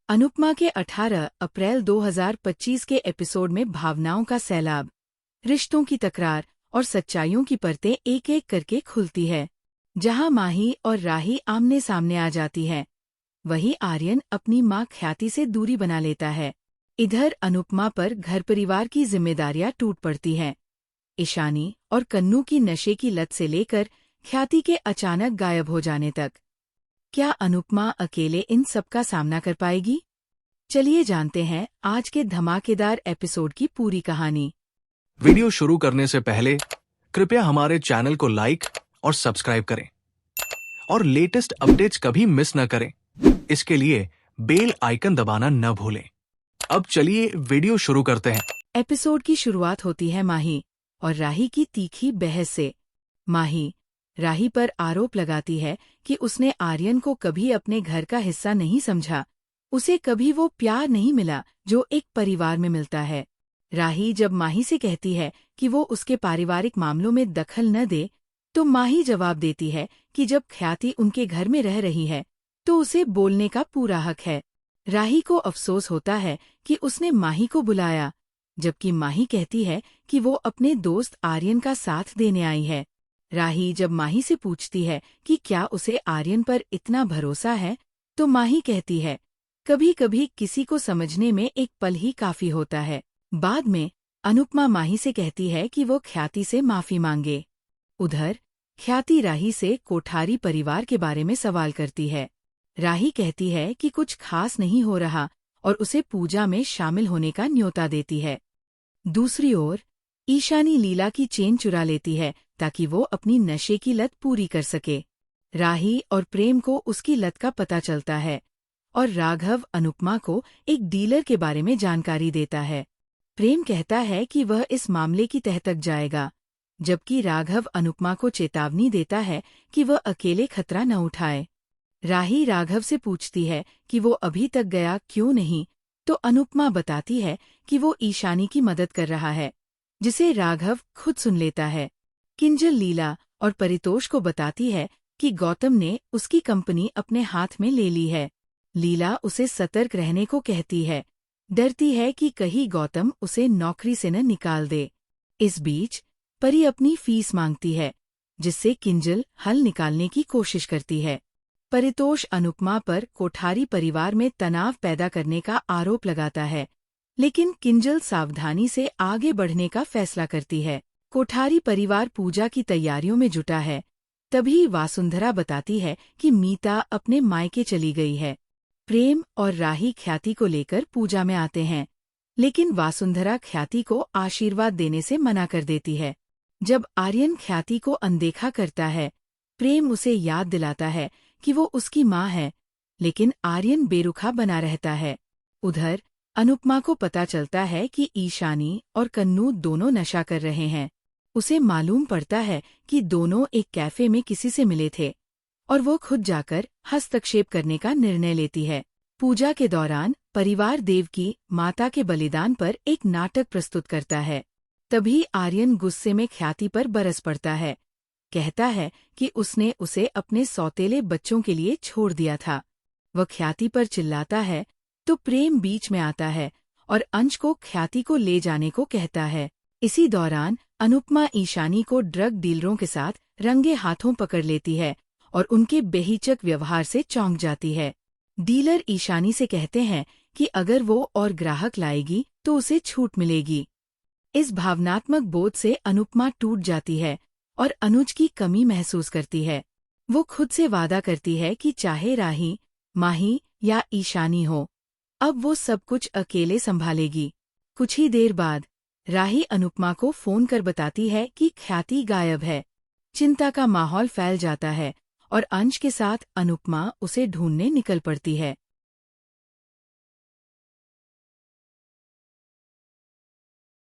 अनुपमा के 18 अप्रैल 2025 के एपिसोड में भावनाओं का सैलाब, रिश्तों की तकरार और सच्चाइयों की परतें एक एक करके खुलती है। जहां माही और राही आमने सामने आ जाती है, वहीं आर्यन अपनी मां ख्याति से दूरी बना लेता है। इधर अनुपमा पर घर परिवार की जिम्मेदारियां टूट पड़ती हैं। ईशानी और कन्नू की नशे की लत से लेकर ख्याति के अचानक गायब हो जाने तक, क्या अनुपमा अकेले इन सब का सामना कर पाएगी? चलिए जानते हैं आज के धमाकेदार एपिसोड की पूरी कहानी। वीडियो शुरू करने से पहले कृपया हमारे चैनल को लाइक और सब्सक्राइब करें और लेटेस्ट अपडेट्स कभी मिस न करें। इसके लिए बेल आइकन दबाना न भूलें। अब चलिए वीडियो शुरू करते हैं। एपिसोड की शुरुआत होती है माही और राही की तीखी बहस से। माही राही पर आरोप लगाती है कि उसने आर्यन को कभी अपने घर का हिस्सा नहीं समझा, उसे कभी वो प्यार नहीं मिला जो एक परिवार में मिलता है। राही जब माही से कहती है कि वो उसके पारिवारिक मामलों में दखल न दे, तो माही जवाब देती है कि जब ख्याति उनके घर में रह रही है तो उसे बोलने का पूरा हक है। राही को अफसोस होता है कि उसने माही को बुलाया, जबकि माही कहती है कि वो अपने दोस्त आर्यन का साथ देने आई है। राही जब माही से पूछती है कि क्या उसे आर्यन पर इतना भरोसा है, तो माही कहती है, कभी कभी किसी को समझने में एक पल ही काफी होता है। बाद में अनुपमा माही से कहती है कि वो ख्याति से माफी मांगे। उधर ख्याति राही से कोठारी परिवार के बारे में सवाल करती है। राही कहती है कि कुछ खास नहीं हो रहा और उसे पूजा में शामिल होने का न्योता देती है। दूसरी ओर ईशानी लीला की चेन चुरा लेती है ताकि वो अपनी नशे की लत पूरी कर सके। राही और प्रेम को उसकी लत का पता चलता है और राघव अनुपमा को एक डीलर के बारे में जानकारी देता है। प्रेम कहता है कि वह इस मामले की तह तक जाएगा, जबकि राघव अनुपमा को चेतावनी देता है कि वह अकेले खतरा न उठाए। राही राघव से पूछती है कि वो अभी तक गया क्यों नहीं, तो अनुपमा बताती है कि वो ईशानी की मदद कर रहा है, जिसे राघव खुद सुन लेता है। किंजल लीला और परितोष को बताती है कि गौतम ने उसकी कंपनी अपने हाथ में ले ली है। लीला उसे सतर्क रहने को कहती है, डरती है कि कहीं गौतम उसे नौकरी से न निकाल दे। इस बीच परी अपनी फीस मांगती है, जिससे किंजल हल निकालने की कोशिश करती है। परितोष अनुपमा पर कोठारी परिवार में तनाव पैदा करने का आरोप लगाता है, लेकिन किंजल सावधानी से आगे बढ़ने का फैसला करती है। कोठारी परिवार पूजा की तैयारियों में जुटा है। तभी वासुंधरा बताती है कि मीता अपने मायके चली गई है। प्रेम और राही ख्याति को लेकर पूजा में आते हैं, लेकिन वासुंधरा ख्याति को आशीर्वाद देने से मना कर देती है। जब आर्यन ख्याति को अनदेखा करता है, प्रेम उसे याद दिलाता है कि वो उसकी माँ है, लेकिन आर्यन बेरुखा बना रहता है। उधर अनुपमा को पता चलता है कि ईशानी और कन्नू दोनों नशा कर रहे हैं। उसे मालूम पड़ता है कि दोनों एक कैफे में किसी से मिले थे और वो खुद जाकर हस्तक्षेप करने का निर्णय लेती है। पूजा के दौरान परिवार देव की माता के बलिदान पर एक नाटक प्रस्तुत करता है। तभी आर्यन गुस्से में ख्याति पर बरस पड़ता है, कहता है कि उसने उसे अपने सौतेले बच्चों के लिए छोड़ दिया था। वह ख्याति पर चिल्लाता है तो प्रेम बीच में आता है और अंश को ख्याति को ले जाने को कहता है। इसी दौरान अनुपमा ईशानी को ड्रग डीलरों के साथ रंगे हाथों पकड़ लेती है और उनके बेहिचक व्यवहार से चौंक जाती है। डीलर ईशानी से कहते हैं कि अगर वो और ग्राहक लाएगी तो उसे छूट मिलेगी। इस भावनात्मक बोझ से अनुपमा टूट जाती है और अनुज की कमी महसूस करती है। वो खुद से वादा करती है कि चाहे राही, माही या ईशानी हो, अब वो सब कुछ अकेले संभालेगी। कुछ ही देर बाद राही अनुपमा को फोन कर बताती है कि ख्याति गायब है। चिंता का माहौल फैल जाता है और अंश के साथ अनुपमा उसे ढूंढने निकल पड़ती है।